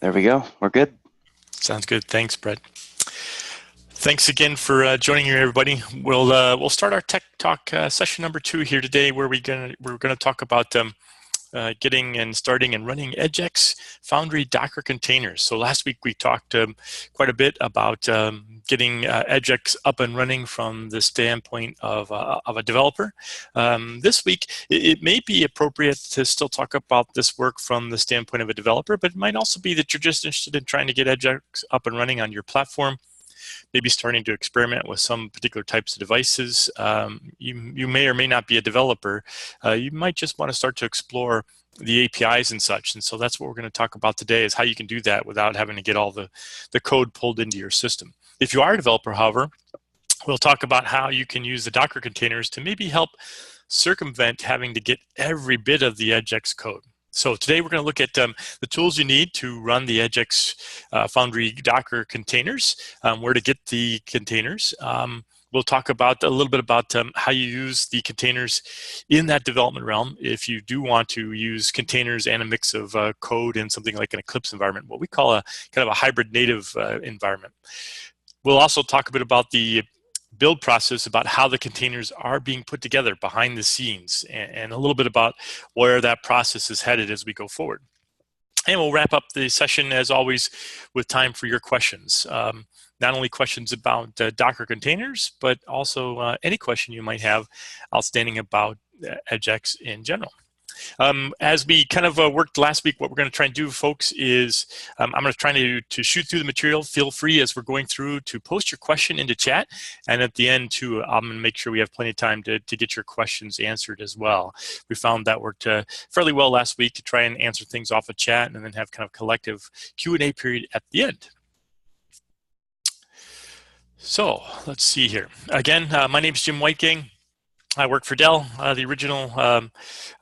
There we go. We're good. Sounds good. Thanks, Brett. Thanks again for joining here, everybody. We'll start our Tech Talk session number 2 here today, where we're gonna talk about getting and starting and running EdgeX Foundry Docker containers. So last week we talked quite a bit about getting EdgeX up and running from the standpoint of a developer. This week it may be appropriate to still talk about this work from the standpoint of a developer, but it might also be that you're just interested in trying to get EdgeX up and running on your platform, maybe starting to experiment with some particular types of devices. You may or may not be a developer. You might just want to start to explore the APIs and such. And so that's what we're going to talk about today, is how you can do that without having to get all the code pulled into your system. If you are a developer, however, we'll talk about how you can use the Docker containers to maybe help circumvent having to get every bit of the EdgeX code. So today we're going to look at the tools you need to run the EdgeX Foundry Docker containers, where to get the containers. We'll talk about a little bit about how you use the containers in that development realm if you do want to use containers and a mix of code in something like an Eclipse environment, what we call a kind of a hybrid native environment. We'll also talk a bit about the build process, about how the containers are being put together behind the scenes, and a little bit about where that process is headed as we go forward. And we'll wrap up the session, as always, with time for your questions. Not only questions about Docker containers, but also any question you might have outstanding about EdgeX in general. As we kind of worked last week, what we're going to try and do, folks, is I'm going to try to shoot through the material. Feel free, as we're going through, to post your question into chat. And at the end, too, I'm going to make sure we have plenty of time to get your questions answered as well. We found that worked fairly well last week, to try and answer things off of chat and then have kind of collective Q&A period at the end. So let's see here. Again, my name is Jim Whitegang. I work for Dell, the original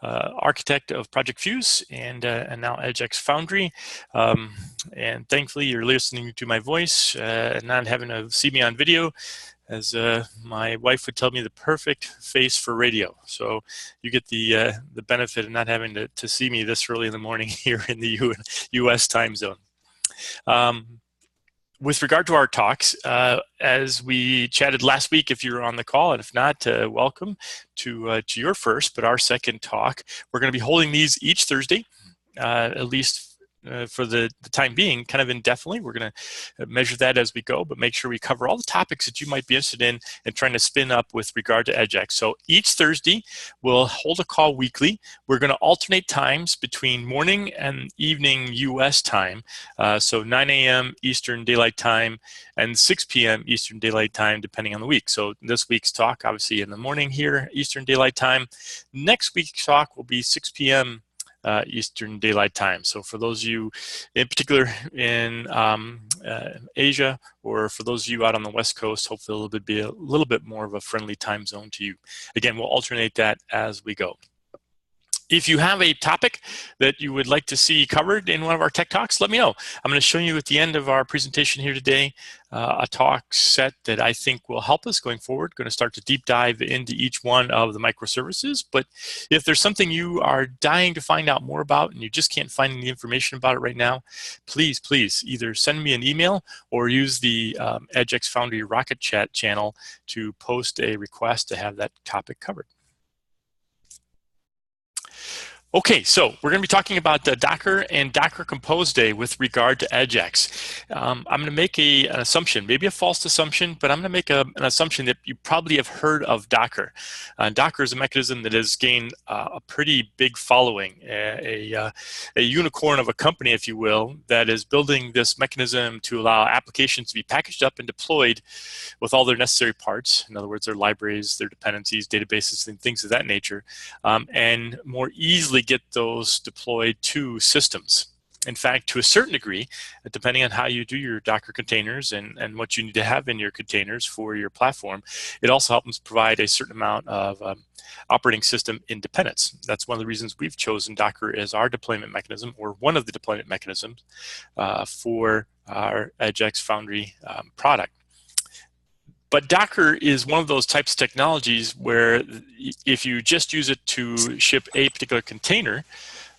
architect of Project Fuse and now EdgeX Foundry. And thankfully, you're listening to my voice and not having to see me on video, as my wife would tell me, the perfect face for radio. So you get the benefit of not having to see me this early in the morning here in the U.S. time zone. With regard to our talks, as we chatted last week, if you were on the call, and if not, welcome to your first, but our second talk. We're going to be holding these each Thursday, at least for the time being, kind of indefinitely. We're going to measure that as we go, but make sure we cover all the topics that you might be interested in and trying to spin up with regard to EdgeX. So each Thursday, we'll hold a call weekly. We're going to alternate times between morning and evening U.S. time, so 9 a.m. Eastern Daylight Time and 6 p.m. Eastern Daylight Time, depending on the week. So this week's talk, obviously in the morning here, Eastern Daylight Time. Next week's talk will be 6 p.m. Eastern Daylight Time. So for those of you in particular in Asia, or for those of you out on the West Coast, hopefully it'll be a little bit more of a friendly time zone to you. Again, we'll alternate that as we go. If you have a topic that you would like to see covered in one of our tech talks, let me know. I'm going to show you at the end of our presentation here today a talk set that I think will help us going forward. Going to start to deep dive into each one of the microservices. But if there's something you are dying to find out more about and you just can't find any information about it right now, please either send me an email or use the EdgeX Foundry Rocket Chat channel to post a request to have that topic covered. Okay, so we're going to be talking about Docker and Docker Compose Day with regard to EdgeX. I'm going to make an assumption, maybe a false assumption, but I'm going to make an assumption that you probably have heard of Docker. Docker is a mechanism that has gained a pretty big following, a unicorn of a company, if you will, that is building this mechanism to allow applications to be packaged up and deployed with all their necessary parts. In other words, their libraries, their dependencies, databases, and things of that nature, and more easily get those deployed to systems. In fact, to a certain degree, depending on how you do your Docker containers and what you need to have in your containers for your platform, it also helps provide a certain amount of operating system independence. That's one of the reasons we've chosen Docker as our deployment mechanism, or one of the deployment mechanisms for our EdgeX Foundry product. But Docker is one of those types of technologies where if you just use it to ship a particular container,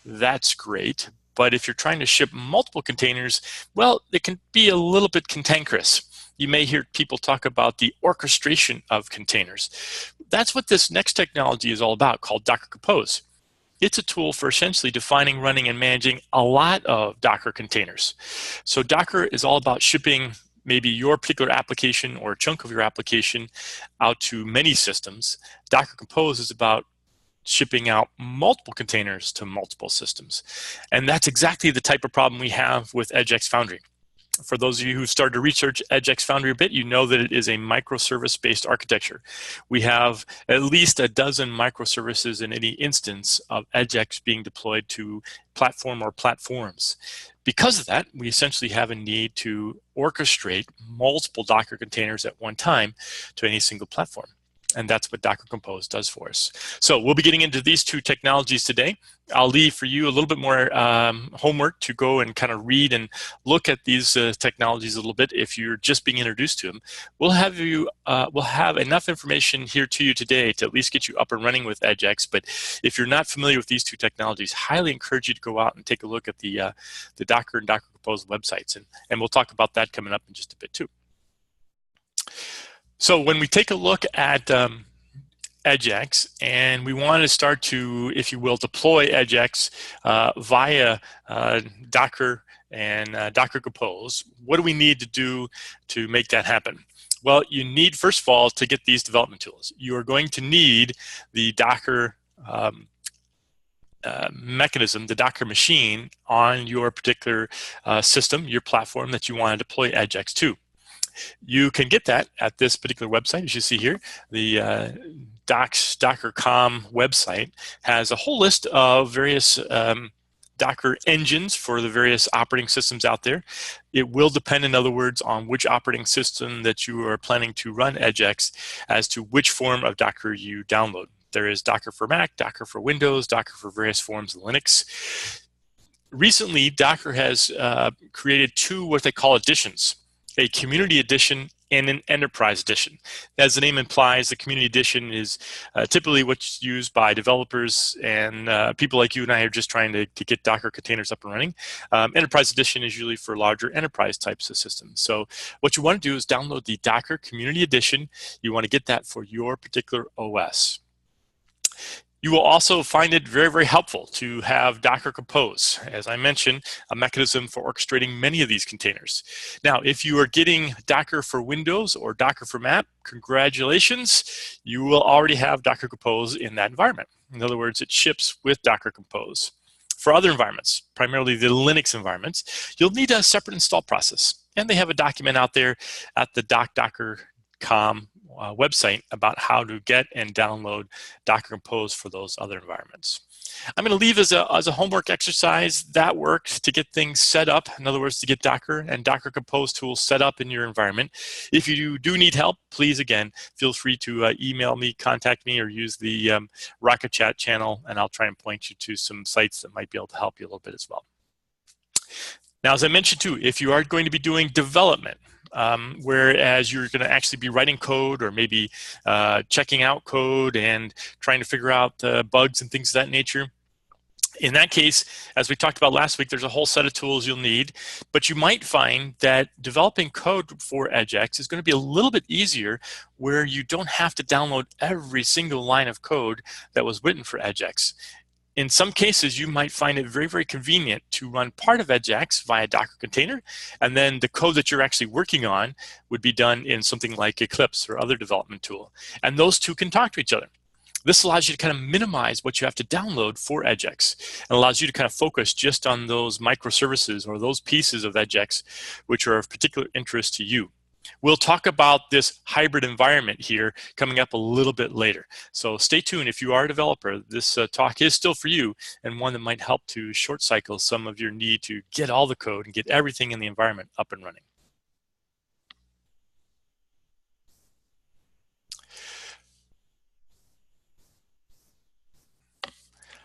that's great. But if you're trying to ship multiple containers, well, it can be a little bit cantankerous. You may hear people talk about the orchestration of containers. That's what this next technology is all about, called Docker Compose. It's a tool for essentially defining, running, and managing a lot of Docker containers. So Docker is all about shipping maybe your particular application or a chunk of your application out to many systems. Docker Compose is about shipping out multiple containers to multiple systems. And that's exactly the type of problem we have with EdgeX Foundry. For those of you who started to research EdgeX Foundry a bit, you know that it is a microservice-based architecture. We have at least a dozen microservices in any instance of EdgeX being deployed to platform or platforms. Because of that, we essentially have a need to orchestrate multiple Docker containers at one time to any single platform. And that's what Docker Compose does for us. So we'll be getting into these two technologies today. I'll leave for you a little bit more homework to go and kind of read and look at these technologies a little bit if you're just being introduced to them. We'll have enough information here to you today to at least get you up and running with EdgeX. But if you're not familiar with these two technologies, highly encourage you to go out and take a look at the Docker and Docker Compose websites. And we'll talk about that coming up in just a bit too. So when we take a look at EdgeX and we want to start to, if you will, deploy EdgeX via Docker and Docker Compose, what do we need to do to make that happen? Well, you need, first of all, to get these development tools. You are going to need the Docker mechanism, the Docker machine on your particular system, your platform that you want to deploy EdgeX to. You can get that at this particular website, as you see here. The docs.com website has a whole list of various Docker engines for the various operating systems out there. It will depend, in other words, on which operating system that you are planning to run EdgeX as to which form of Docker you download. There is Docker for Mac, Docker for Windows, Docker for various forms of Linux. Recently, Docker has created two what they call editions. A community edition and an enterprise edition. As the name implies, the community edition is typically what's used by developers and people like you and I are just trying to get Docker containers up and running. Enterprise edition is usually for larger enterprise types of systems. So what you want to do is download the Docker community edition. You want to get that for your particular OS. You will also find it very, very helpful to have Docker Compose, as I mentioned, a mechanism for orchestrating many of these containers. Now, if you are getting Docker for Windows or Docker for Mac, congratulations, you will already have Docker Compose in that environment. In other words, it ships with Docker Compose. For other environments, primarily the Linux environments, you'll need a separate install process. And they have a document out there at the doc.com website about how to get and download Docker Compose for those other environments. I'm going to leave as a homework exercise that works to get things set up. In other words, to get Docker and Docker Compose tools set up in your environment. If you do need help, please, again, feel free to email me, contact me, or use the Rocket Chat channel, and I'll try and point you to some sites that might be able to help you a little bit as well. Now, as I mentioned too, if you are going to be doing development, whereas you're going to actually be writing code or maybe checking out code and trying to figure out bugs and things of that nature. In that case, as we talked about last week, there's a whole set of tools you'll need, but you might find that developing code for EdgeX is going to be a little bit easier where you don't have to download every single line of code that was written for EdgeX. In some cases, you might find it very, very convenient to run part of EdgeX via Docker container, and then the code that you're actually working on would be done in something like Eclipse or other development tool. And those two can talk to each other. This allows you to kind of minimize what you have to download for EdgeX and allows you to kind of focus just on those microservices or those pieces of EdgeX which are of particular interest to you. We'll talk about this hybrid environment here coming up a little bit later. So stay tuned. If you are a developer, this talk is still for you and one that might help to short cycle some of your need to get all the code and get everything in the environment up and running.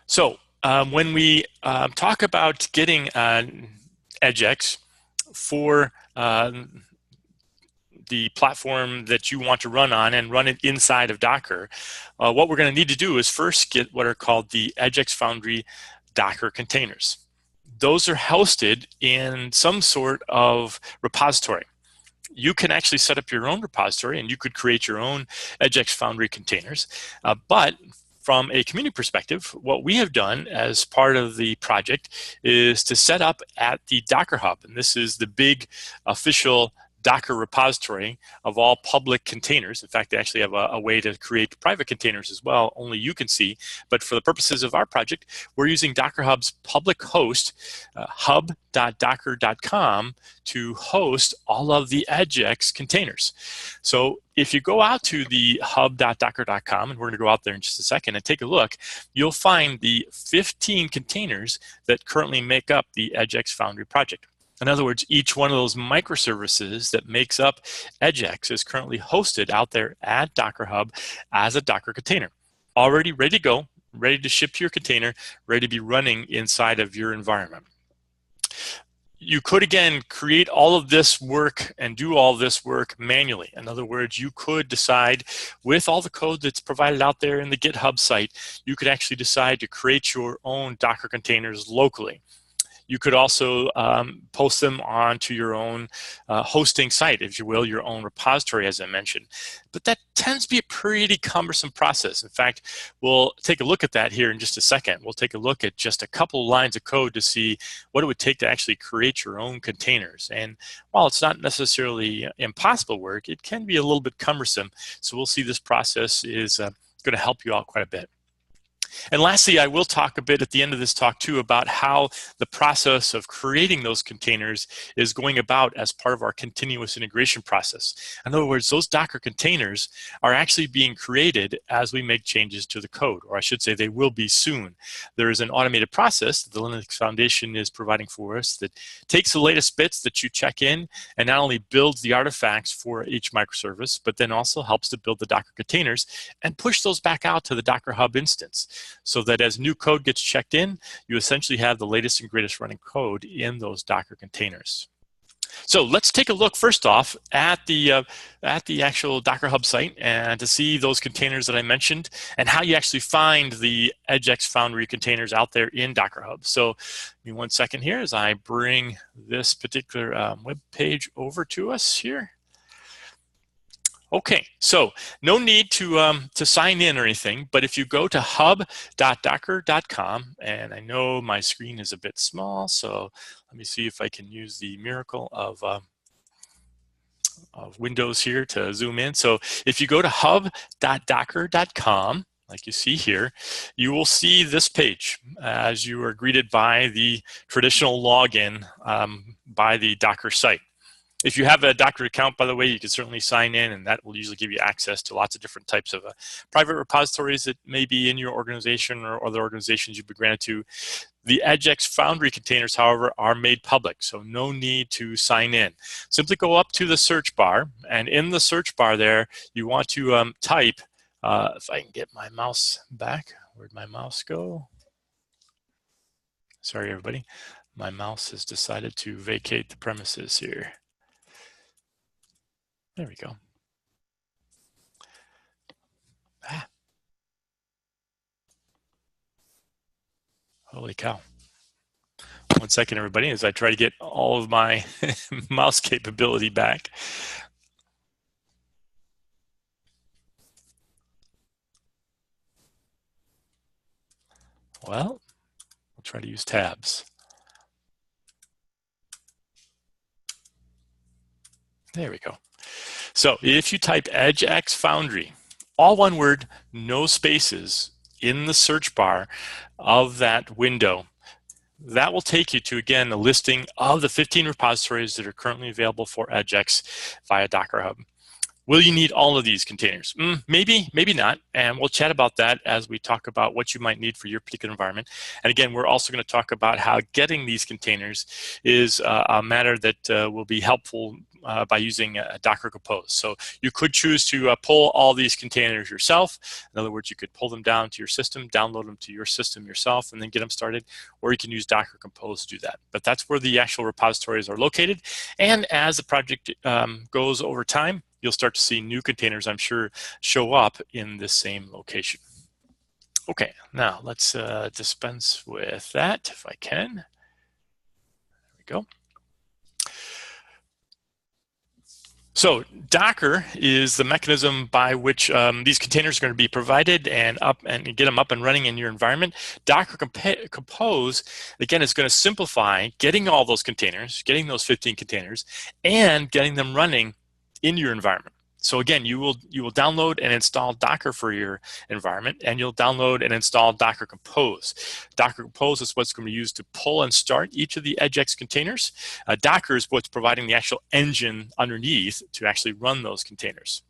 So when we talk about getting EdgeX for the platform that you want to run on and run it inside of Docker, what we're going to need to do is first get what are called the EdgeX Foundry Docker containers. those are hosted in some sort of repository. You can actually set up your own repository, and you could create your own EdgeX Foundry containers. But from a community perspective, what we have done as part of the project is to set up at the Docker Hub. And this is the big official Docker repository of all public containers. In fact, they actually have a way to create private containers as well, only you can see. But for the purposes of our project, we're using Docker Hub's public host, hub.docker.com, to host all of the EdgeX containers. So if you go out to the hub.docker.com, and we're going to go out there in just a second and take a look, you'll find the 15 containers that currently make up the EdgeX Foundry project. In other words, each one of those microservices that makes up EdgeX is currently hosted out there at Docker Hub as a Docker container, already ready to go, ready to ship to your container, ready to be running inside of your environment. You could, again, create all of this work and do all this work manually. In other words, you could decide, with all the code that's provided out there in the GitHub site, you could actually decide to create your own Docker containers locally. You could also post them onto your own hosting site, if you will, your own repository, as I mentioned. But that tends to be a pretty cumbersome process. In fact, we'll take a look at that here in just a second. We'll take a look at just a couple lines of code to see what it would take to actually create your own containers. And while it's not necessarily impossible work, it can be a little bit cumbersome. So we'll see this process is going to help you out quite a bit. And lastly, I will talk a bit at the end of this talk too about how the process of creating those containers is going about as part of our continuous integration process. In other words, those Docker containers are actually being created as we make changes to the code, or I should say they will be soon. There is an automated process that the Linux Foundation is providing for us that takes the latest bits that you check in and not only builds the artifacts for each microservice, but then also helps to build the Docker containers and push those back out to the Docker Hub instance, so that as new code gets checked in, you essentially have the latest and greatest running code in those Docker containers. So let's take a look first off at the actual Docker Hub site and to see those containers that I mentioned and how you actually find the EdgeX Foundry containers out there in Docker Hub. So give me 1 second here as I bring this particular web page over to us here. Okay, so no need to sign in or anything, but if you go to hub.docker.com, and I know my screen is a bit small, so let me see if I can use the miracle of Windows here to zoom in. So if you go to hub.docker.com, like you see here, you will see this page as you are greeted by the traditional login by the Docker site. If you have a Docker account, by the way, you can certainly sign in, and that will usually give you access to lots of different types of private repositories that may be in your organization or other organizations you've been granted to. The EdgeX Foundry containers, however, are made public, so no need to sign in. Simply go up to the search bar, and in the search bar there, you want to type, if I can get my mouse back, where'd my mouse go? Sorry, everybody. My mouse has decided to vacate the premises here. There we go. Holy cow. 1 second, everybody, as I try to get all of my mouse capability back. Well, we'll try to use tabs. There we go. So if you type EdgeX Foundry, all one word, no spaces, in the search bar of that window, that will take you to, again, a listing of the 15 repositories that are currently available for EdgeX via Docker Hub. Will you need all of these containers? Maybe, maybe not. And we'll chat about that as we talk about what you might need for your particular environment. And again, we're also going to talk about how getting these containers is a matter that will be helpful by using Docker Compose. So you could choose to pull all these containers yourself. In other words, you could pull them down to your system, download them to your system yourself, and then get them started. Or you can use Docker Compose to do that. But that's where the actual repositories are located. And as the project goes over time, you'll start to see new containers, I'm sure, show up in this same location. Okay, now let's dispense with that if I can. go. So Docker is the mechanism by which these containers are going to be provided and get them up and running in your environment. Docker Compose, again, is going to simplify getting all those containers, getting those 15 containers, and getting them running in your environment. So again, you will download and install Docker for your environment, and you'll download and install Docker Compose. Docker Compose is what's going to be used to pull and start each of the EdgeX containers. Docker is what's providing the actual engine underneath to actually run those containers.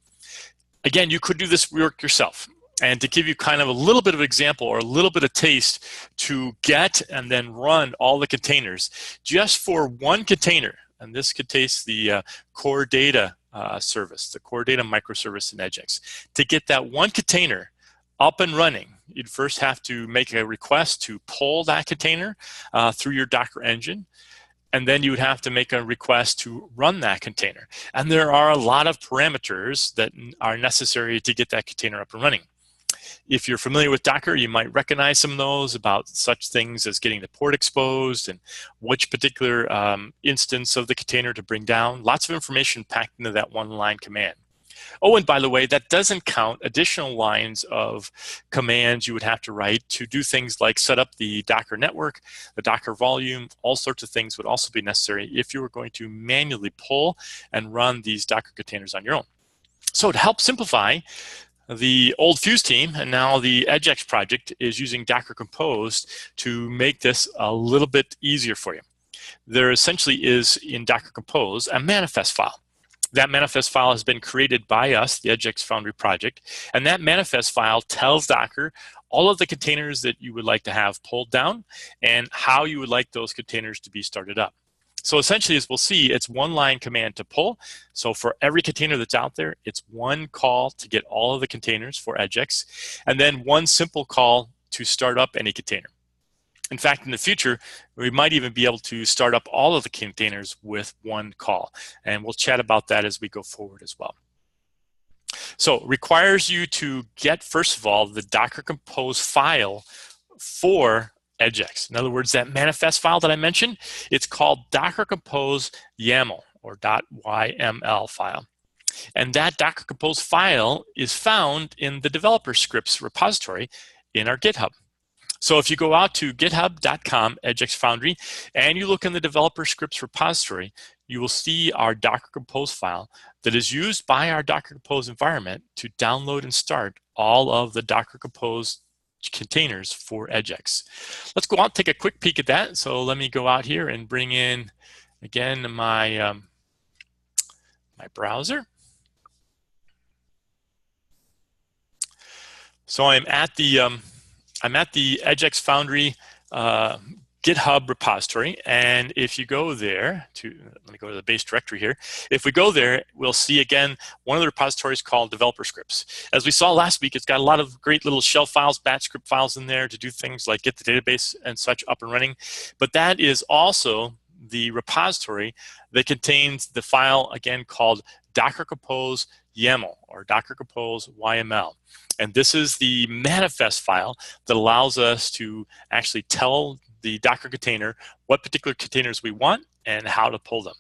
Again, you could do this work yourself. And to give you kind of a little bit of example or a little bit of taste to get and then run all the containers, just for one container, and this contains the core data service, the core data microservice in EdgeX. To get that one container up and running, you'd first have to make a request to pull that container through your Docker engine, and then you would have to make a request to run that container. And there are a lot of parameters that are necessary to get that container up and running. If you're familiar with Docker, you might recognize some of those about such things as getting the port exposed and which particular instance of the container to bring down. Lots of information packed into that one line command. Oh, and by the way, that doesn't count additional lines of commands you would have to write to do things like set up the Docker network, the Docker volume. All sorts of things would also be necessary if you were going to manually pull and run these Docker containers on your own. So to help simplify, the old Fuse team and now the EdgeX project is using Docker Compose to make this a little bit easier for you. There essentially is in Docker Compose a manifest file. That manifest file has been created by us, the EdgeX Foundry project, and that manifest file tells Docker all of the containers that you would like to have pulled down and how you would like those containers to be started up. So essentially, as we'll see, it's one line command to pull. So for every container that's out there, it's one call to get all of the containers for EdgeX, and then one simple call to start up any container. In fact, in the future, we might even be able to start up all of the containers with one call. And we'll chat about that as we go forward as well. So it requires you to get, first of all, the Docker Compose file for EdgeX. In other words, that manifest file that I mentioned, it's called Docker Compose YAML or .yml file. And that Docker Compose file is found in the developer scripts repository in our GitHub. So if you go out to github.com EdgeX Foundry and you look in the developer scripts repository, you will see our Docker Compose file that is used by our Docker Compose environment to download and start all of the Docker Compose containers for EdgeX. Let's go out and take a quick peek at that. So let me go out here and bring in again my my browser. So I'm at the EdgeX Foundry GitHub repository, and if you go there to, let me go to the base directory here. If we go there, we'll see again one of the repositories called developer scripts. As we saw last week, it's got a lot of great little shell files, batch script files in there to do things like get the database and such up and running. But that is also the repository that contains the file again called Docker Compose YAML or Docker Compose YML. And this is the manifest file that allows us to actually tell the Docker container what particular containers we want and how to pull them.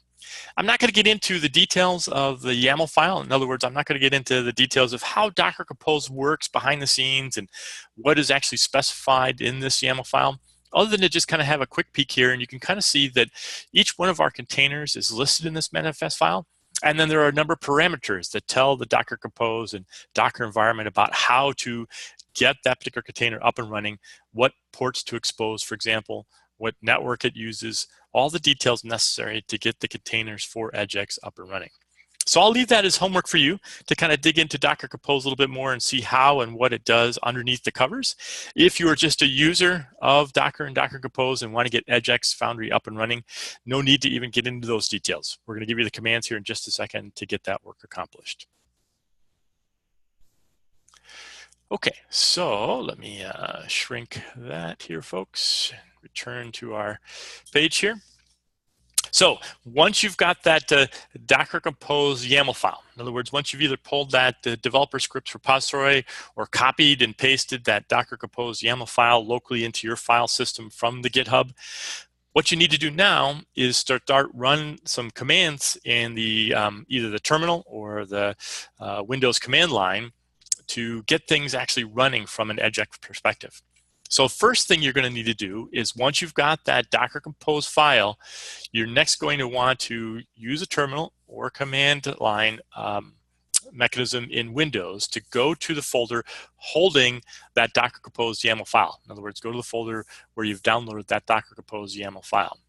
I'm not going to get into the details of the YAML file. In other words, I'm not going to get into the details of how Docker Compose works behind the scenes and what is actually specified in this YAML file, other than to just kind of have a quick peek here. And you can kind of see that each one of our containers is listed in this manifest file. And then there are a number of parameters that tell the Docker Compose and Docker environment about how to get that particular container up and running, what ports to expose, for example, what network it uses, all the details necessary to get the containers for EdgeX up and running. So I'll leave that as homework for you to kind of dig into Docker Compose a little bit more and see how and what it does underneath the covers. If you are just a user of Docker and Docker Compose and want to get EdgeX Foundry up and running, no need to even get into those details. We're going to give you the commands here in just a second to get that work accomplished. Okay, so let me shrink that here, folks. Return to our page here. So once you've got that Docker Compose YAML file, in other words, once you've either pulled that developer scripts repository or copied and pasted that Docker Compose YAML file locally into your file system from the GitHub, What you need to do now is start run some commands in the either the terminal or the Windows command line to get things actually running from an EdgeX perspective. So first thing you're going to need to do is once you've got that Docker Compose file, you're next going to want to use a terminal or command line mechanism in Windows to go to the folder holding that Docker Compose YAML file. In other words, go to the folder where you've downloaded that Docker Compose YAML file.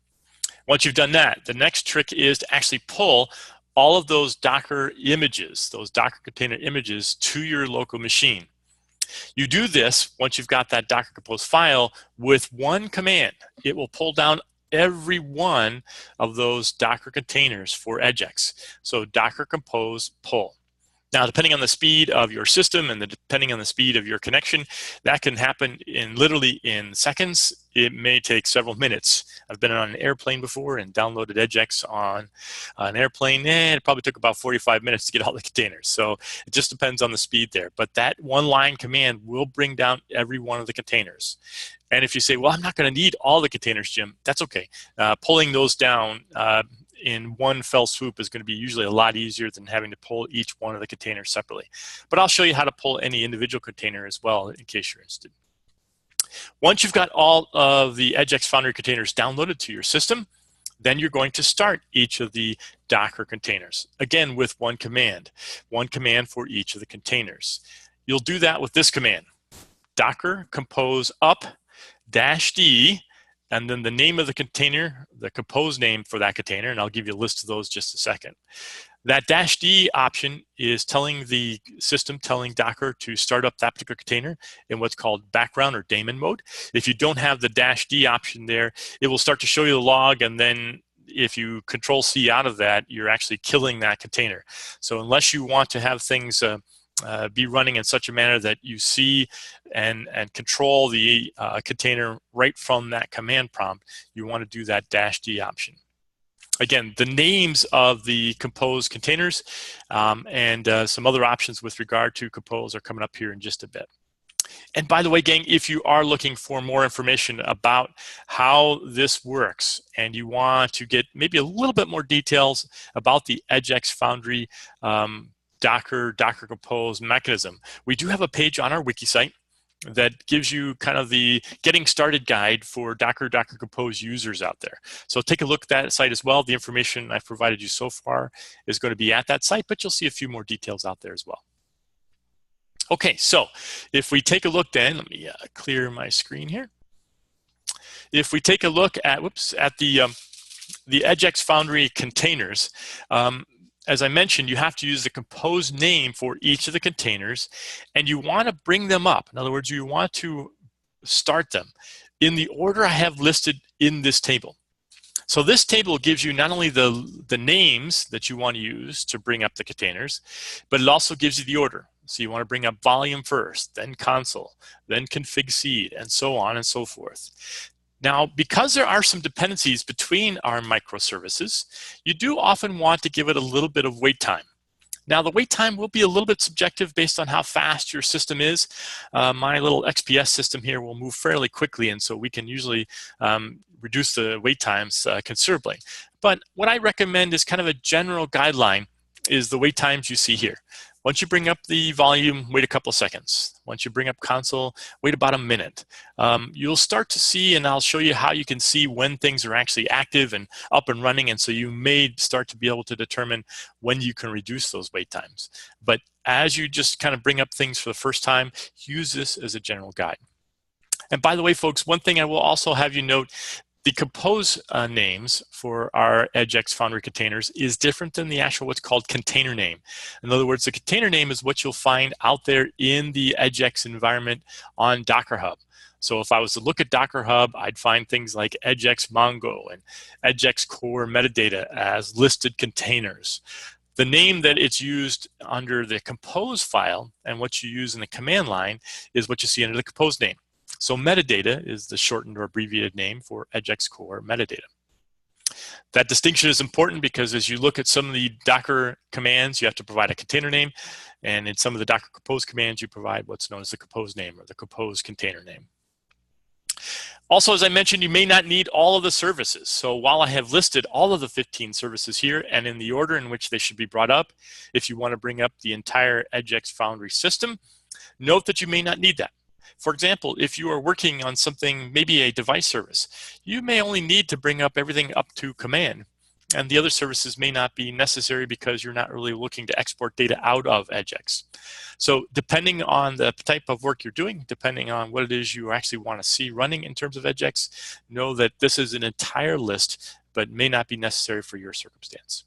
Once you've done that, the next trick is to actually pull all of those Docker images, those Docker container images, to your local machine. You do this once you've got that Docker Compose file with one command. It will pull down every one of those Docker containers for EdgeX. So Docker Compose pull. Now, depending on the speed of your system and depending on the speed of your connection, that can happen literally in seconds. It may take several minutes. I've been on an airplane before and downloaded EdgeX on an airplane, and it probably took about 45 minutes to get all the containers. So it just depends on the speed there. But that one line command will bring down every one of the containers. And if you say, well, I'm not going to need all the containers, Jim, that's okay. Pulling those down in one fell swoop is going to be usually a lot easier than having to pull each one of the containers separately. But I'll show you how to pull any individual container as well in case you're interested. Once you've got all of the EdgeX Foundry containers downloaded to your system, then you're going to start each of the Docker containers, again with one command for each of the containers. You'll do that with this command, Docker compose up -d, and then the name of the container, the compose name for that container, and I'll give you a list of those just a second. That -d option is telling the system, telling Docker to start up that particular container in what's called background or daemon mode. If you don't have the -d option there, it will start to show you the log, and then if you Control-C out of that, you're actually killing that container. So unless you want to have things be running in such a manner that you see and control the container right from that command prompt, you want to do that -d option. Again, the names of the compose containers and some other options with regard to compose are coming up here in just a bit. And by the way, gang, if you are looking for more information about how this works and you want to get maybe a little bit more details about the EdgeX Foundry Docker Compose mechanism, we do have a page on our wiki site that gives you kind of the getting started guide for Docker Compose users out there. So take a look at that site as well. The information I've provided you so far is going to be at that site, but you'll see a few more details out there as well. Okay, so if we take a look then, let me clear my screen here. If we take a look at, the EdgeX Foundry containers, as I mentioned, you have to use the compose name for each of the containers, and you want to bring them up. In other words, you want to start them in the order I have listed in this table. So this table gives you not only the names that you want to use to bring up the containers, but it also gives you the order. So you want to bring up volume first, then console, then config seed, and so on and so forth. Now, because there are some dependencies between our microservices, you do often want to give it a little bit of wait time. Now, the wait time will be a little bit subjective based on how fast your system is. My little XPS system here will move fairly quickly, and so we can usually reduce the wait times considerably. But what I recommend is kind of a general guideline is the wait times you see here. Once you bring up the volume, wait a couple of seconds. Once you bring up console, wait about a minute. You'll start to see, and I'll show you how you can see when things are actually active and up and running, and so you may start to be able to determine when you can reduce those wait times. But as you just kind of bring up things for the first time, use this as a general guide. And by the way, folks, one thing I will also have you note, the compose names for our EdgeX Foundry containers is different than the actual what's called container name. In other words, the container name is what you'll find out there in the EdgeX environment on Docker Hub. So if I was to look at Docker Hub, I'd find things like EdgeX Mongo and EdgeX Core metadata as listed containers. The name that it's used under the compose file and what you use in the command line is what you see under the compose name. So metadata is the shortened or abbreviated name for EdgeX Core metadata. That distinction is important because as you look at some of the Docker commands, you have to provide a container name, and in some of the Docker Compose commands, you provide what's known as the compose name or the compose container name. Also, as I mentioned, you may not need all of the services. So while I have listed all of the 15 services here and in the order in which they should be brought up, if you want to bring up the entire EdgeX Foundry system, note that you may not need that. For example, if you are working on something, maybe a device service, you may only need to bring up everything up to command. And the other services may not be necessary because you're not really looking to export data out of EdgeX. So depending on the type of work you're doing, depending on what it is you actually want to see running in terms of EdgeX, know that this is an entire list, but may not be necessary for your circumstance.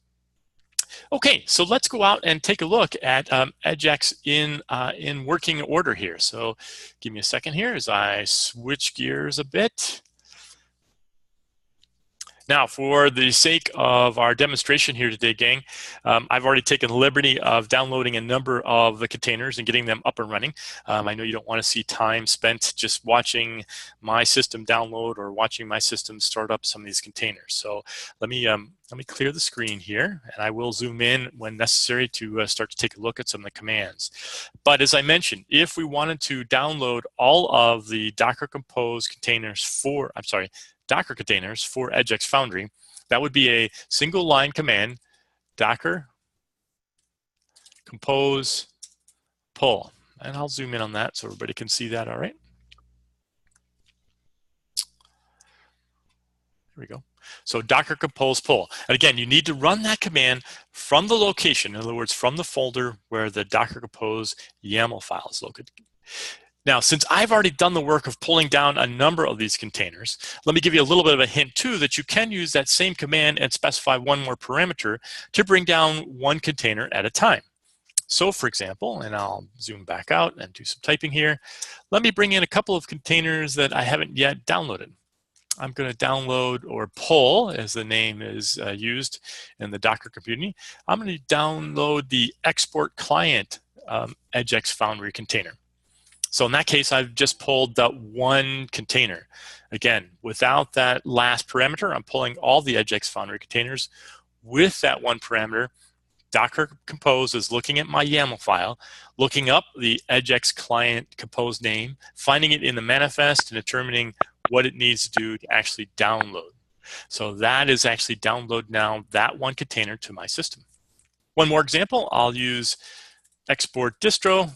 Okay, so let's go out and take a look at EdgeX in working order here. So give me a second here as I switch gears a bit. Now, for the sake of our demonstration here today, gang, I've already taken the liberty of downloading a number of the containers and getting them up and running. I know you don't want to see time spent just watching my system download or watching my system start up some of these containers. So let me clear the screen here, and I will zoom in when necessary to start to take a look at some of the commands. But as I mentioned, if we wanted to download all of the Docker Compose containers Docker containers for EdgeX Foundry, that would be a single line command, Docker Compose pull. And I'll zoom in on that so everybody can see that, all right? Here we go. So Docker Compose pull. And again, you need to run that command from the location, in other words, from the folder where the Docker Compose YAML file is located. Now, since I've already done the work of pulling down a number of these containers, let me give you a little bit of a hint too that you can use that same command and specify one more parameter to bring down one container at a time. So for example, and I'll zoom back out and do some typing here, let me bring in a couple of containers that I haven't yet downloaded. I'm going to download, or pull as the name is used in the Docker community, I'm going to download the export client EdgeX Foundry container. So in that case, I've just pulled that one container. Again, without that last parameter, I'm pulling all the EdgeX Foundry containers. With that one parameter, Docker Compose is looking at my YAML file, looking up the EdgeX client Compose name, finding it in the manifest, and determining what it needs to do to actually download. So that is actually download now that one container to my system. One more example, I'll use export distro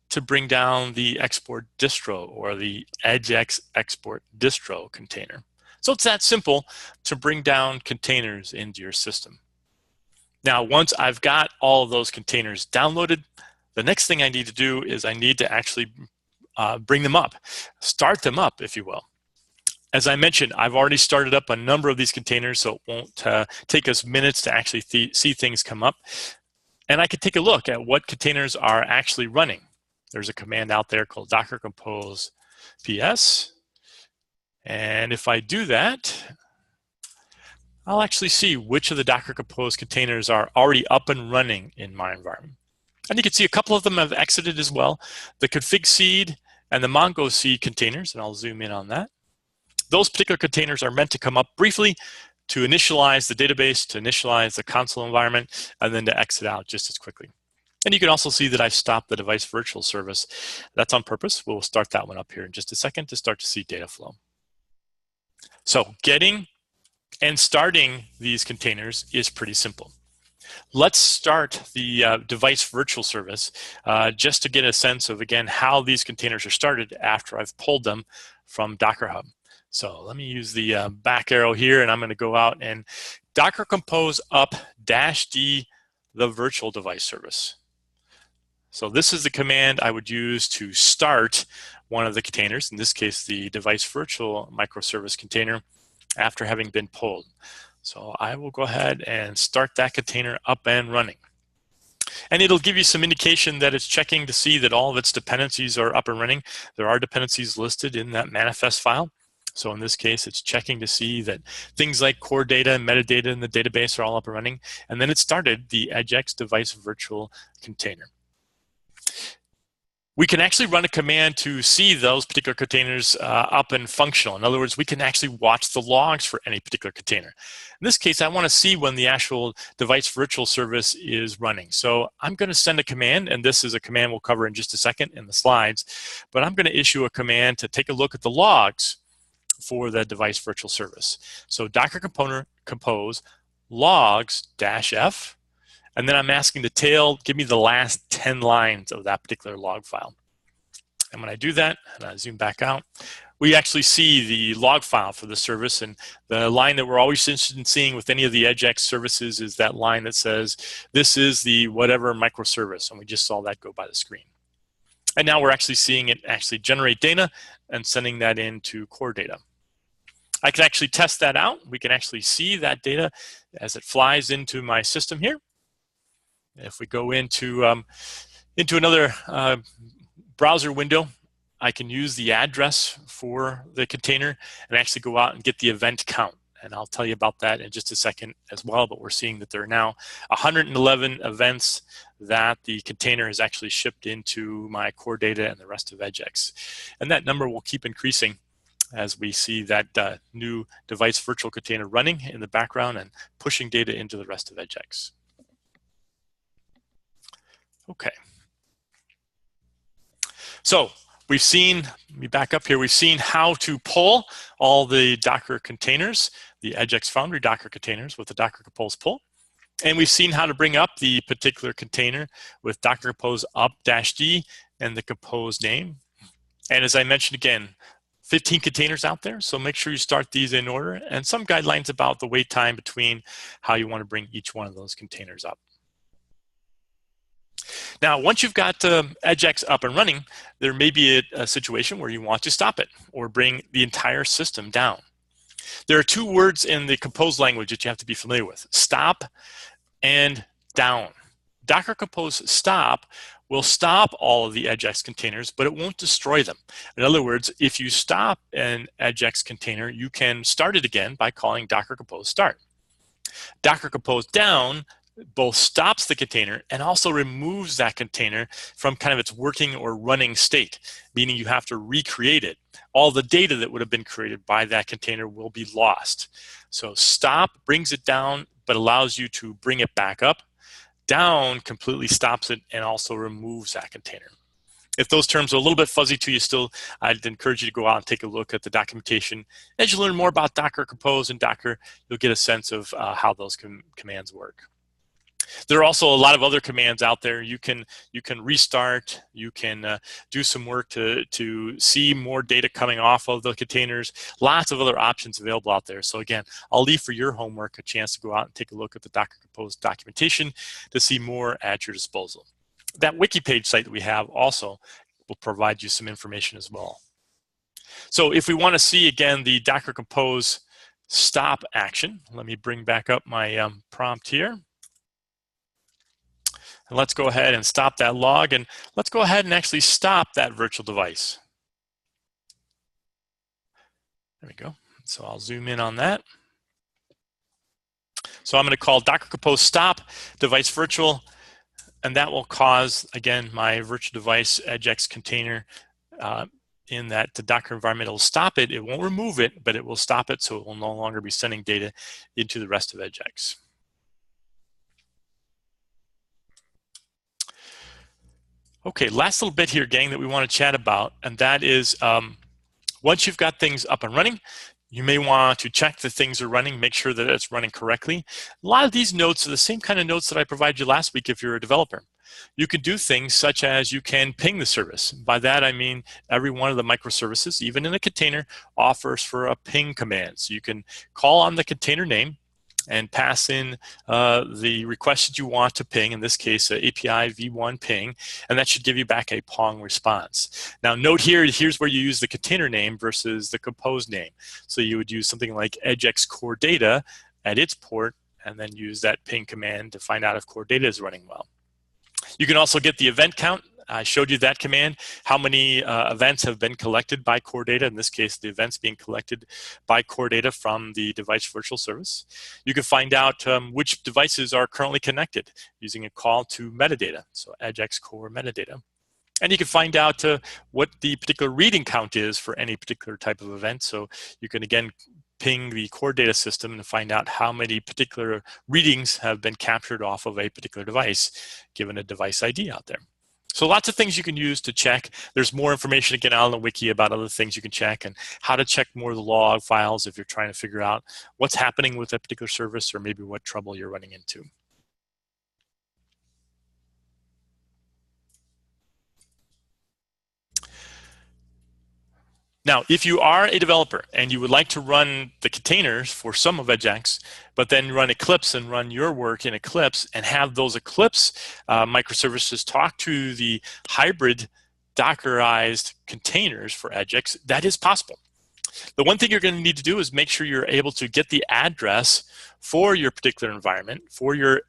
to bring down the export distro or the EdgeX export distro container. So it's that simple to bring down containers into your system. Now, once I've got all of those containers downloaded, the next thing I need to do is I need to actually bring them up, start them up, if you will. As I mentioned, I've already started up a number of these containers, so it won't take us minutes to actually see things come up. And I could take a look at what containers are actually running. There's a command out there called Docker Compose PS. And if I do that, I'll actually see which of the Docker Compose containers are already up and running in my environment. And you can see a couple of them have exited as well. The config seed and the Mongo seed containers, and I'll zoom in on that. Those particular containers are meant to come up briefly to initialize the database, to initialize the console environment, and then to exit out just as quickly. And you can also see that I've stopped the device virtual service. That's on purpose. We'll start that one up here in just a second to start to see data flow. So getting and starting these containers is pretty simple. Let's start the device virtual service just to get a sense of, again, how these containers are started after I've pulled them from Docker Hub. So let me use the back arrow here, and I'm going to go out and Docker Compose up -d the virtual device service. So this is the command I would use to start one of the containers, in this case the device virtual microservice container, after having been pulled. So I will go ahead and start that container up and running. And it'll give you some indication that it's checking to see that all of its dependencies are up and running. There are dependencies listed in that manifest file. So in this case, it's checking to see that things like core data and metadata in the database are all up and running. And then it started the EdgeX device virtual container. we can actually run a command to see those particular containers up and functional. In other words, we can actually watch the logs for any particular container. In this case, I want to see when the actual device virtual service is running. So I'm going to send a command, and this is a command we'll cover in just a second in the slides, but I'm going to issue a command to take a look at the logs for the device virtual service. So Docker component compose logs-f, and then I'm asking the tail, give me the last 10 lines of that particular log file. And when I do that, and I zoom back out, we actually see the log file for the service. And the line that we're always interested in seeing with any of the EdgeX services is that line that says, this is the whatever microservice. And we just saw that go by the screen. And now we're actually seeing it actually generate data and sending that into core data. I can actually test that out. We can actually see that data as it flies into my system here. If we go into another browser window, I can use the address for the container and actually go out and get the event count. And I'll tell you about that in just a second as well, but we're seeing that there are now 111 events that the container has actually shipped into my core data and the rest of EdgeX. And that number will keep increasing as we see that new device virtual container running in the background and pushing data into the rest of EdgeX. Okay. So we've seen, let me back up here, we've seen how to pull all the Docker containers, the EdgeX Foundry Docker containers with the Docker Compose pull. And we've seen how to bring up the particular container with Docker Compose up-d and the compose name. And as I mentioned again, 15 containers out there, so make sure you start these in order, and some guidelines about the wait time between how you want to bring each one of those containers up. Now, once you've got EdgeX up and running, there may be a situation where you want to stop it or bring the entire system down. There are two words in the Compose language that you have to be familiar with: stop and down. Docker Compose stop will stop all of the EdgeX containers, but it won't destroy them. In other words, if you stop an EdgeX container, you can start it again by calling Docker Compose start. Docker Compose down both stops the container and also removes that container from kind of its working or running state, meaning you have to recreate it. All the data that would have been created by that container will be lost. So stop brings it down, but allows you to bring it back up. Down completely stops it and also removes that container. If those terms are a little bit fuzzy to you still, I'd encourage you to go out and take a look at the documentation. As you learn more about Docker Compose and Docker, you'll get a sense of how those commands work. There are also a lot of other commands out there. You can restart, you can do some work to see more data coming off of the containers. Lots of other options available out there. So again, I'll leave for your homework a chance to go out and take a look at the Docker Compose documentation to see more at your disposal. That wiki page site that we have also will provide you some information as well. So if we want to see again the Docker Compose stop action, let me bring back up my prompt here. And let's go ahead and stop that log, and let's go ahead and actually stop that virtual device. There we go. So I'll zoom in on that. So I'm going to call Docker Compose stop device virtual, and that will cause, again, my virtual device EdgeX container in that the Docker environment will stop it. It won't remove it, but it will stop it, so it will no longer be sending data into the rest of EdgeX. Okay, last little bit here, gang, that we want to chat about, and that is once you've got things up and running, you may want to check that things are running, make sure that it's running correctly. A lot of these notes are the same kind of notes that I provided you last week if you're a developer. You can do things such as you can ping the service. By that I mean every one of the microservices, even in a container, offers for a ping command. So you can call on the container name and pass in the request that you want to ping, in this case, API v1 ping, and that should give you back a Pong response. Now note here, here's where you use the container name versus the compose name. So you would use something like EdgeX core data at its port, and then use that ping command to find out if core data is running well. You can also get the event count. I showed you that command, how many events have been collected by core data. In this case, the events being collected by core data from the device virtual service. You can find out which devices are currently connected using a call to metadata, so EdgeX core metadata. And you can find out what the particular reading count is for any particular type of event. So you can, again, ping the core data system and find out how many particular readings have been captured off of a particular device, given a device ID out there. So lots of things you can use to check. There's more information again on the wiki about other things you can check and how to check more of the log files if you're trying to figure out what's happening with a particular service or maybe what trouble you're running into. Now, if you are a developer and you would like to run the containers for some of EdgeX, but then run Eclipse and run your work in Eclipse and have those Eclipse microservices talk to the hybrid Dockerized containers for EdgeX, that is possible. The one thing you're going to need to do is make sure you're able to get the address for your particular environment, for your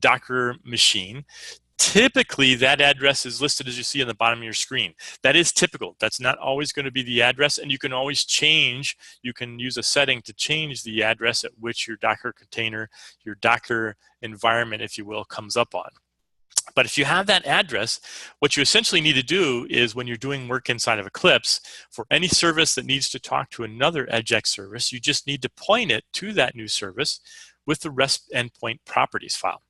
Docker machine. Typically, that address is listed as you see on the bottom of your screen. That is typical. That's not always going to be the address, and you can always change. You can use a setting to change the address at which your Docker container, your Docker environment, if you will, comes up on. But if you have that address, what you essentially need to do is when you're doing work inside of Eclipse, for any service that needs to talk to another EdgeX service, you just need to point it to that new service with the REST endpoint properties file.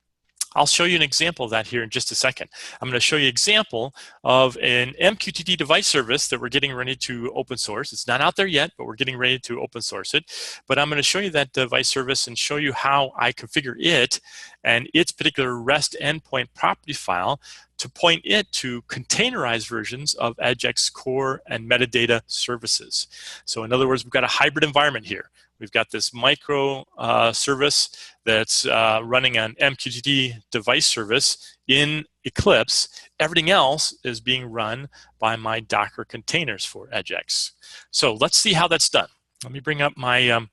I'll show you an example of that here in just a second. I'm going to show you an example of an MQTT device service that we're getting ready to open source. It's not out there yet, but we're getting ready to open source it. But I'm going to show you that device service and show you how I configure it and its particular REST endpoint property file to point it to containerized versions of EdgeX core and metadata services. So in other words, we've got a hybrid environment here. We've got this micro service that's running an MQTT device service in Eclipse. Everything else is being run by my Docker containers for EdgeX. So let's see how that's done. Let me bring up my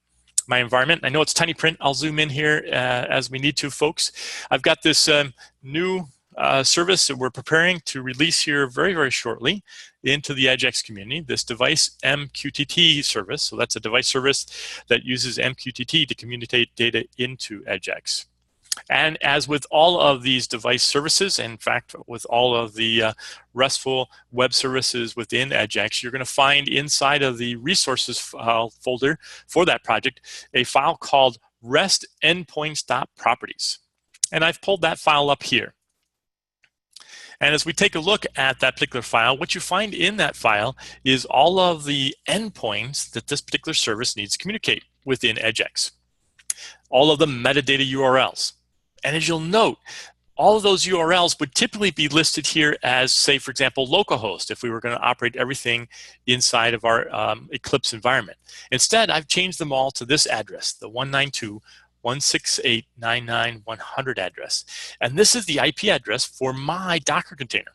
my environment. I know it's tiny print. I'll zoom in here as we need to, folks. I've got this new service that we're preparing to release here very, very shortly into the EdgeX community, this device MQTT service. So that's a device service that uses MQTT to communicate data into EdgeX. And as with all of these device services, in fact, with all of the RESTful web services within EdgeX, you're going to find inside of the resources folder for that project a file called REST endpoints.properties. And I've pulled that file up here. And as we take a look at that particular file, what you find in that file is all of the endpoints that this particular service needs to communicate within EdgeX. All of the metadata URLs. And as you'll note, all of those URLs would typically be listed here as, say, for example, localhost, if we were going to operate everything inside of our Eclipse environment. Instead, I've changed them all to this address, the 192.168.99.100 address. And this is the IP address for my Docker container.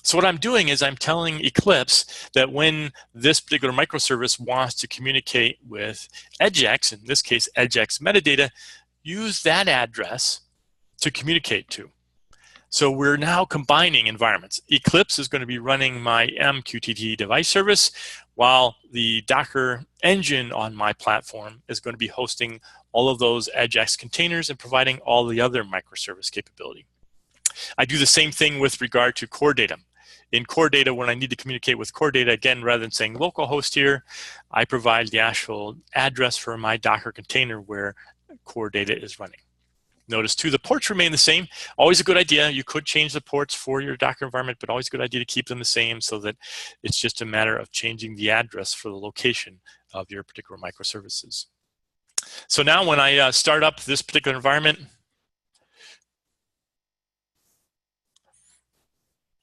So what I'm doing is I'm telling Eclipse that when this particular microservice wants to communicate with EdgeX, in this case, EdgeX metadata, use that address to communicate to. So we're now combining environments. Eclipse is going to be running my MQTT device service, while the Docker engine on my platform is going to be hosting all of those EdgeX containers and providing all the other microservice capability. I do the same thing with regard to core data. In core data, when I need to communicate with core data, again, rather than saying localhost here, I provide the actual address for my Docker container where core data is running. Notice too, the ports remain the same. Always a good idea. You could change the ports for your Docker environment, but always a good idea to keep them the same so that it's just a matter of changing the address for the location of your particular microservices. So now when I start up this particular environment,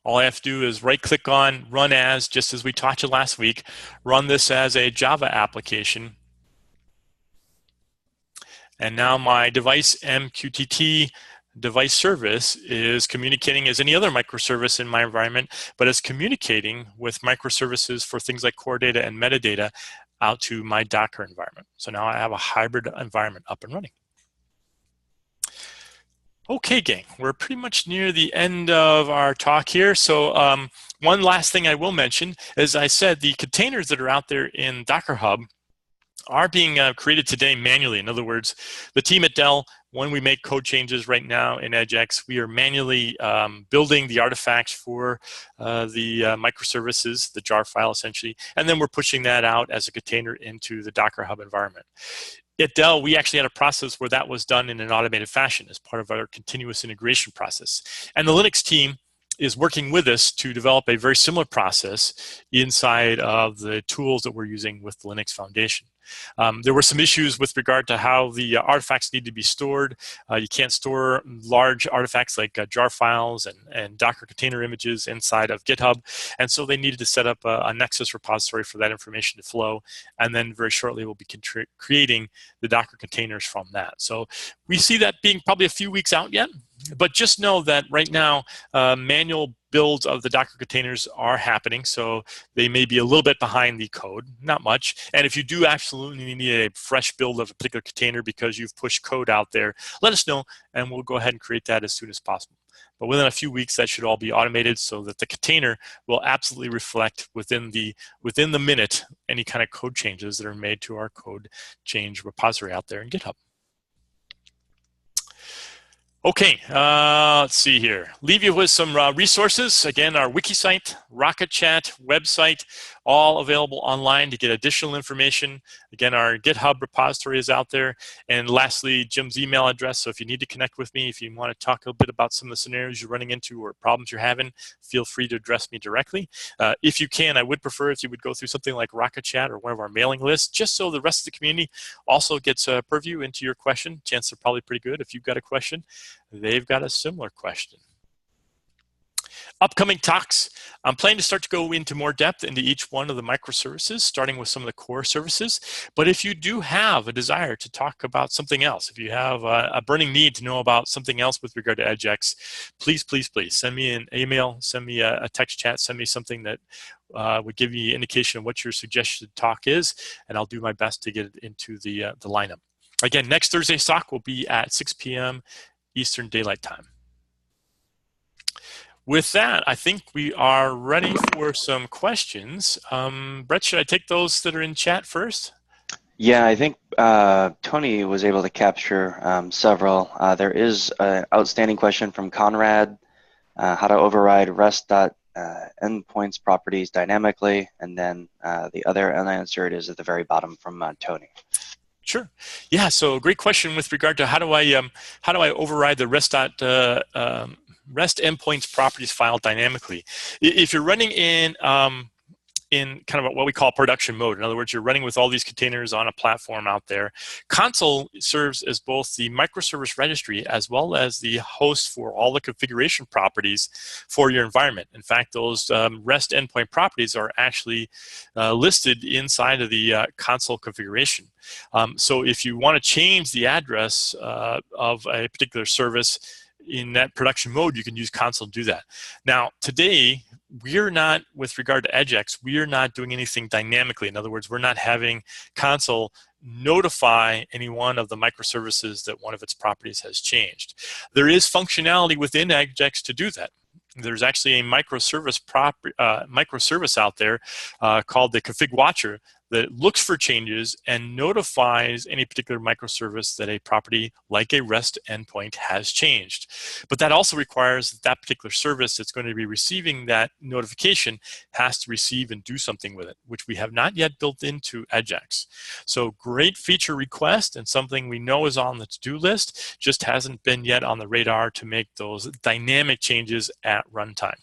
all I have to do is right-click on Run As, just as we taught you last week. Run this as a Java application. And now my device MQTT device service is communicating as any other microservice in my environment, but it's communicating with microservices for things like core data and metadata out to my Docker environment. So now I have a hybrid environment up and running. Okay, gang, we're pretty much near the end of our talk here. So one last thing I will mention, as I said, the containers that are out there in Docker Hub are being created today manually. In other words, the team at Dell, when we make code changes right now in EdgeX, we are manually building the artifacts for the microservices, the jar file essentially, and then we're pushing that out as a container into the Docker Hub environment. At Dell, we actually had a process where that was done in an automated fashion as part of our continuous integration process. And the Linux team is working with us to develop a very similar process inside of the tools that we're using with the Linux Foundation. There were some issues with regard to how the artifacts need to be stored. You can't store large artifacts like jar files and Docker container images inside of GitHub. And so they needed to set up a Nexus repository for that information to flow. And then very shortly, we'll be creating the Docker containers from that. So we see that being probably a few weeks out yet. But just know that right now, manual builds of the Docker containers are happening, so they may be a little bit behind the code, not much. And if you do absolutely need a fresh build of a particular container because you've pushed code out there, let us know, and we'll go ahead and create that as soon as possible. But within a few weeks, that should all be automated so that the container will absolutely reflect within the minute any kind of code changes that are made to our code change repository out there in GitHub. Okay, let's see here. Leave you with some resources. Again, our wiki site, Rocket Chat website, all available online to get additional information. Again, our GitHub repository is out there. And lastly, Jim's email address. So if you need to connect with me, if you want to talk a bit about some of the scenarios you're running into or problems you're having, feel free to address me directly. If you can, I would prefer if you would go through something like Rocket Chat or one of our mailing lists, just so the rest of the community also gets a purview into your question. Chances are probably pretty good. If you've got a question, they've got a similar question. Upcoming talks, I'm planning to start to go into more depth into each one of the microservices, starting with some of the core services. But if you do have a desire to talk about something else, if you have a burning need to know about something else with regard to EdgeX, please, please, please send me an email, send me a text chat, send me something that would give me an indication of what your suggested talk is, and I'll do my best to get it into the lineup. Again, next Thursday's talk will be at 6 p.m. Eastern Daylight Time. With that, I think we are ready for some questions. Brett, should I take those that are in chat first? Yeah, I think Tony was able to capture several. There is an outstanding question from Conrad, how to override REST.endpoints properties dynamically, and then the other unanswered is at the very bottom from Tony. Sure. Yeah. So great question with regard to how do I override the REST endpoints properties file dynamically. If you're running in kind of what we call production mode, in other words, you're running with all these containers on a platform out there, console serves as both the microservice registry as well as the host for all the configuration properties for your environment. In fact, those REST endpoint properties are actually listed inside of the console configuration. So if you want to change the address of a particular service in that production mode, you can use console to do that. Now, today, we're not, with regard to EdgeX, we are not doing anything dynamically. In other words, we're not having console notify any one of the microservices that one of its properties has changed. There is functionality within EdgeX to do that. There's actually a microservice out there called the config watcher that looks for changes and notifies any particular microservice that a property like a REST endpoint has changed. But that also requires that particular service that's going to be receiving that notification has to receive and do something with it, which we have not yet built into EdgeX. So great feature request and something we know is on the to-do list, just hasn't been yet on the radar to make those dynamic changes at runtime.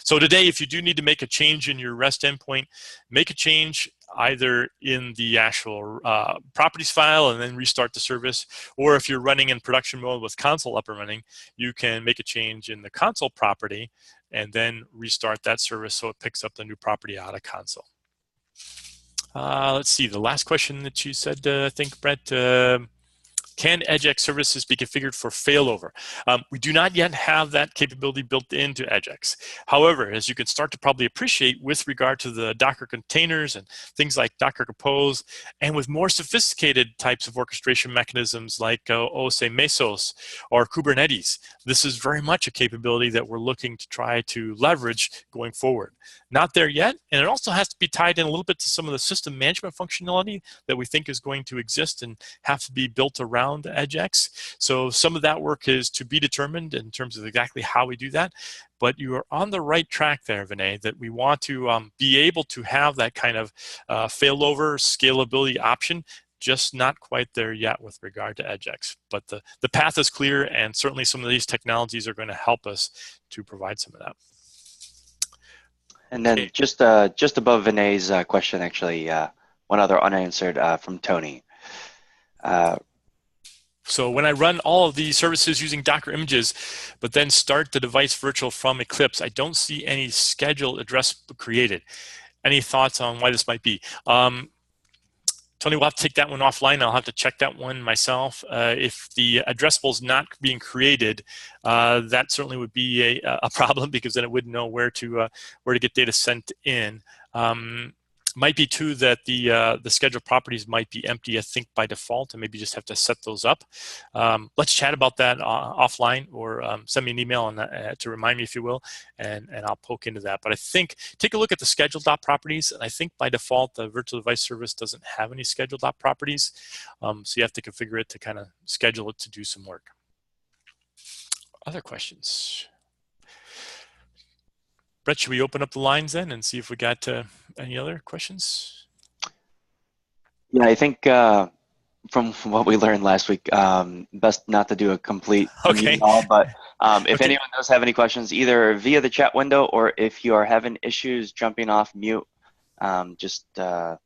So today, if you do need to make a change in your REST endpoint, make a change either in the actual properties file and then restart the service, or if you're running in production mode with console up and running, you can make a change in the console property and then restart that service so it picks up the new property out of console. Let's see, the last question that you said, I think, Brett, can EdgeX services be configured for failover? We do not yet have that capability built into EdgeX. However, as you can start to probably appreciate with regard to the Docker containers and things like Docker Compose, and with more sophisticated types of orchestration mechanisms like say Mesos or Kubernetes, this is very much a capability that we're looking to try to leverage going forward. Not there yet, and it also has to be tied in a little bit to some of the system management functionality that we think is going to exist and have to be built around EdgeX. So some of that work is to be determined in terms of exactly how we do that. But you are on the right track there, Vinay, that we want to be able to have that kind of failover scalability option, just not quite there yet with regard to EdgeX. But the path is clear, and certainly some of these technologies are going to help us to provide some of that. And then Okay. just above Vinay's question, actually, one other unanswered from Tony. So when I run all of these services using Docker images, but then start the device virtual from Eclipse, I don't see any scheduled address created. Any thoughts on why this might be? Tony, we'll have to take that one offline. I'll have to check that one myself. If the addressable is not being created, that certainly would be a problem, because then it wouldn't know where to get data sent in. Might be too that the scheduled properties might be empty, I think, by default, and maybe just have to set those up. Let's chat about that offline, or send me an email on that, to remind me, if you will, and I'll poke into that. But I think, take a look at the scheduled properties, and I think by default the virtual device service doesn't have any scheduled properties, so you have to configure it to kind of schedule it to do some work. Other questions? Brett, should we open up the lines then and see if we got any other questions? Yeah, I think from what we learned last week, best not to do a complete okay. call, but if okay. anyone does have any questions, either via the chat window, or if you are having issues jumping off mute, just I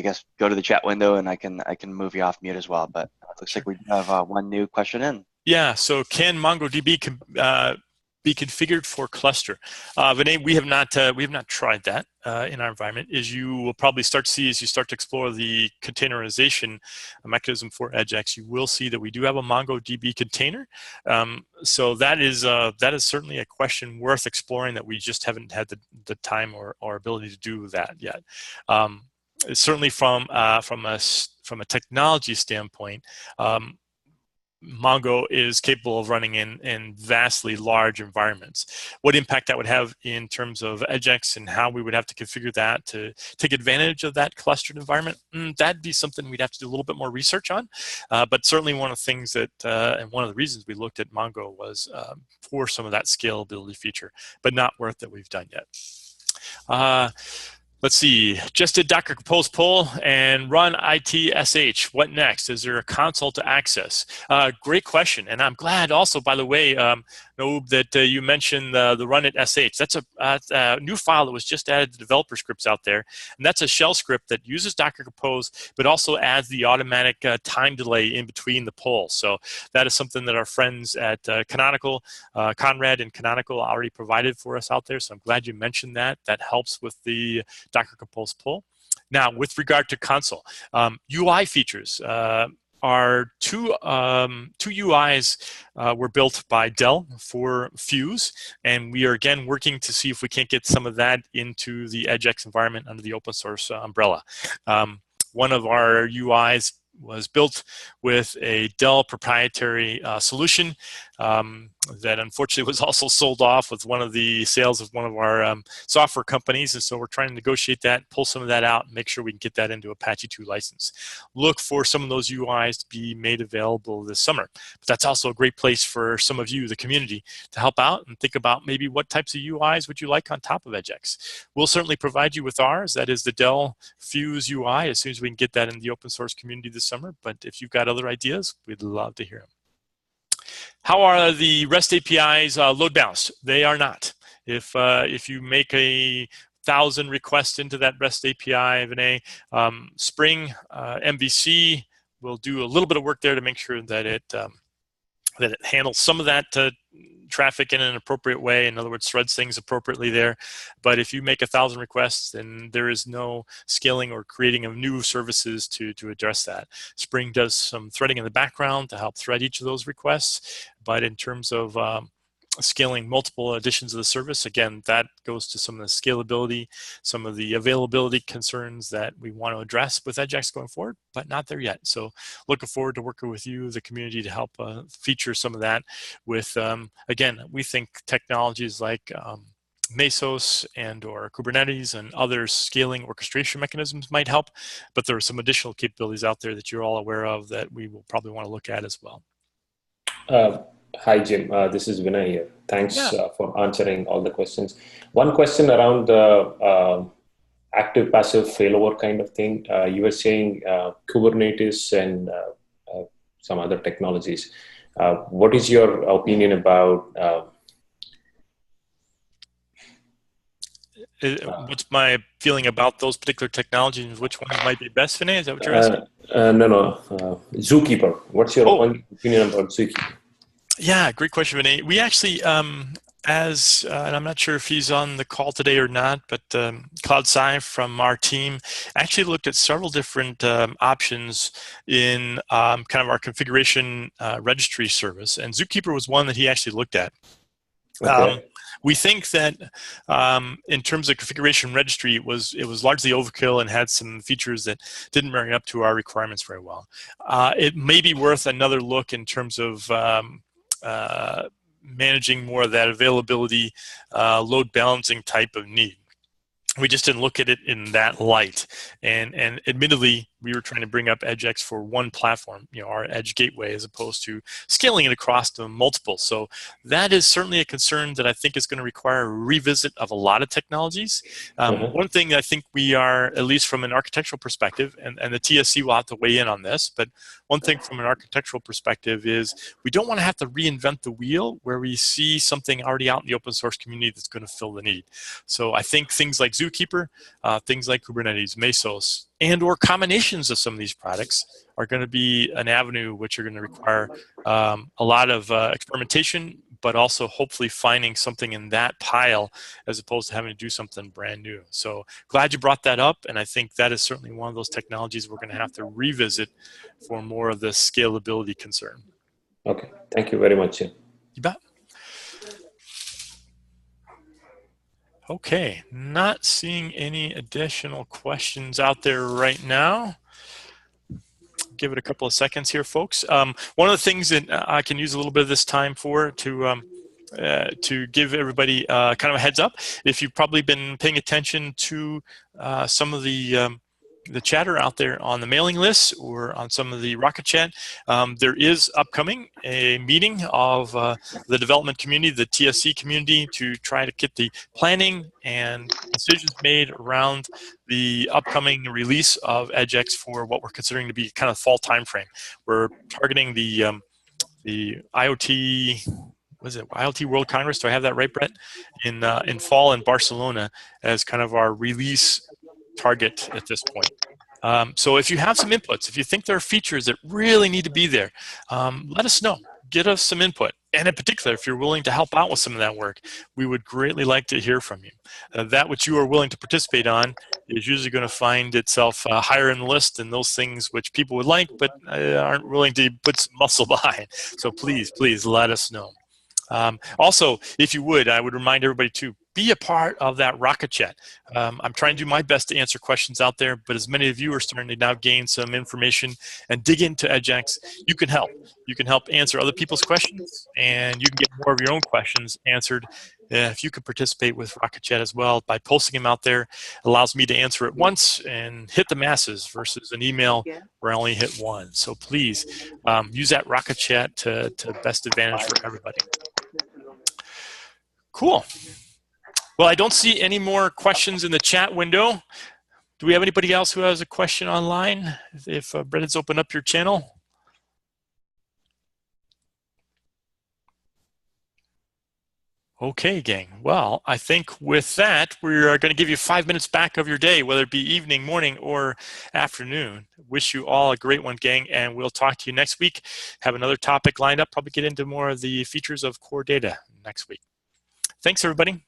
guess go to the chat window and I can move you off mute as well. But it looks like we have one new question in. Yeah, so can MongoDB be configured for cluster? Vinay, we have not tried that in our environment. As you will probably start to see as you start to explore the containerization mechanism for EdgeX, you will see that we do have a MongoDB container. So that is certainly a question worth exploring that we just haven't had the time or ability to do that yet. Certainly from a technology standpoint, Mongo is capable of running in vastly large environments. What impact that would have in terms of EdgeX and how we would have to configure that to take advantage of that clustered environment, that'd be something we'd have to do a little bit more research on. But certainly one of the things that, and one of the reasons we looked at Mongo was for some of that scalability feature, but not work that we've done yet. Let's see, just did Docker Compose pull and run ITSH. What next? Is there a console to access? Great question. And I'm glad also, by the way, Noob, that you mentioned the run at SH. That's a new file that was just added to developer scripts out there. And that's a shell script that uses Docker Compose, but also adds the automatic time delay in between the pulls. So that is something that our friends at Canonical, Conrad and Canonical already provided for us out there. So I'm glad you mentioned that. That helps with the Docker Compose pull. Now, with regard to console, UI features are two UIs were built by Dell for Fuse, and we are again working to see if we can't get some of that into the EdgeX environment under the open source umbrella. One of our UIs was built with a Dell proprietary solution that unfortunately was also sold off with one of the sales of one of our software companies. And so we're trying to negotiate that, pull some of that out, and make sure we can get that into Apache 2 license. Look for some of those UIs to be made available this summer. But that's also a great place for some of you, the community, to help out and think about maybe what types of UIs would you like on top of EdgeX. We'll certainly provide you with ours. That is the Dell Fuse UI as soon as we can get that in the open source community this summer. But if you've got other ideas, we'd love to hear them. How are the REST APIs load balanced? They are not. If you make 1,000 requests into that REST API, Vinay, Spring MVC will do a little bit of work there to make sure that it handles some of that traffic in an appropriate way. In other words, threads things appropriately there. But if you make 1,000 requests, then there is no scaling or creating of new services to address that. Spring does some threading in the background to help thread each of those requests. But in terms of scaling multiple editions of the service, again, that goes to some of the scalability, some of the availability concerns that we want to address with EdgeX going forward, but not there yet. So looking forward to working with you, the community, to help feature some of that with, again, we think technologies like Mesos and or Kubernetes and other scaling orchestration mechanisms might help, but there are some additional capabilities out there that you're all aware of that we will probably want to look at as well. Hi, Jim. This is Vinay here. Thanks for answering all the questions. One question around the active-passive failover kind of thing. You were saying Kubernetes and some other technologies. What is your opinion about what's my feeling about those particular technologies and which ones might be best, Vinay? Is that what you're asking? No. Zookeeper. What's your opinion about Zookeeper? Yeah, great question, Vinay. We actually, and I'm not sure if he's on the call today or not, but Cloud Sci from our team actually looked at several different options in kind of our configuration registry service, and Zookeeper was one that he actually looked at. Okay. We think that in terms of configuration registry, it was largely overkill and had some features that didn't marry up to our requirements very well. It may be worth another look in terms of managing more of that availability, load balancing type of need. We just didn't look at it in that light, and admittedly, we were trying to bring up EdgeX for one platform, our Edge gateway, as opposed to scaling it across the multiple. So that is certainly a concern that I think is going to require a revisit of a lot of technologies. One thing I think we are, at least from an architectural perspective, and the TSC will have to weigh in on this, but one thing from an architectural perspective is we don't want to have to reinvent the wheel where we see something already out in the open source community that's going to fill the need. So I think things like Zookeeper, things like Kubernetes, Mesos, and or combinations of some of these products are going to be an avenue which are going to require a lot of experimentation, but also hopefully finding something in that pile as opposed to having to do something brand new. So glad you brought that up, and I think that is certainly one of those technologies we're going to have to revisit for more of the scalability concern. Okay, thank you very much, Jim. You bet. Okay, not seeing any additional questions out there right now. Give it a couple of seconds here, folks. One of the things that I can use a little bit of this time for to give everybody kind of a heads up, if you've probably been paying attention to some of the chatter out there on the mailing list or on some of the Rocket Chat, there is upcoming a meeting of the development community, the TSC community, to try to get the planning and decisions made around the upcoming release of EdgeX for what we're considering to be kind of fall timeframe. We're targeting the IoT. Was it IoT World Congress? Do I have that right, Brett? In fall in Barcelona as kind of our release target at this point. So if you have some inputs, if you think there are features that really need to be there, let us know. Get us some input. And in particular, if you're willing to help out with some of that work, we would greatly like to hear from you. That which you are willing to participate on is usually going to find itself higher in the list than those things which people would like, but aren't willing to put some muscle behind. So please, please let us know. Also, if you would, I would remind everybody to be a part of that Rocket Chat. I'm trying to do my best to answer questions out there, but as many of you are starting to now gain some information and dig into EdgeX, you can help. You can help answer other people's questions, and you can get more of your own questions answered. If you could participate with Rocket Chat as well by posting them out there, it allows me to answer it once and hit the masses versus an email where I only hit one. So please use that Rocket Chat to best advantage for everybody. Cool. Well, I don't see any more questions in the chat window. Do we have anybody else who has a question online? If Brennan's opened up your channel. Okay, gang. Well, I think with that, we're going to give you 5 minutes back of your day, whether it be evening, morning, or afternoon. Wish you all a great one, gang, and we'll talk to you next week. Have another topic lined up, probably get into more of the features of core data. next week. Thanks, everybody.